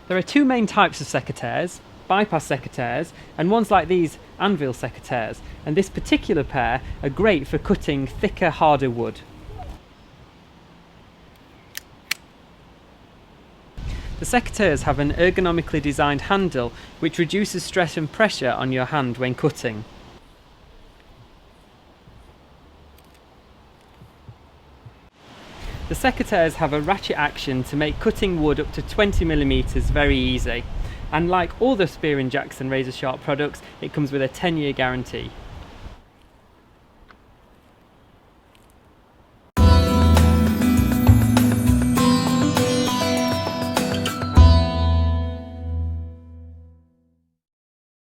There are two main types of secateurs, bypass secateurs and ones like these Anvil secateurs, and this particular pair are great for cutting thicker, harder wood. The secateurs have an ergonomically designed handle which reduces stress and pressure on your hand when cutting. The secateurs have a ratchet action to make cutting wood up to 20mm very easy, and like all the Spear & Jackson razor sharp products, it comes with a 10-year guarantee.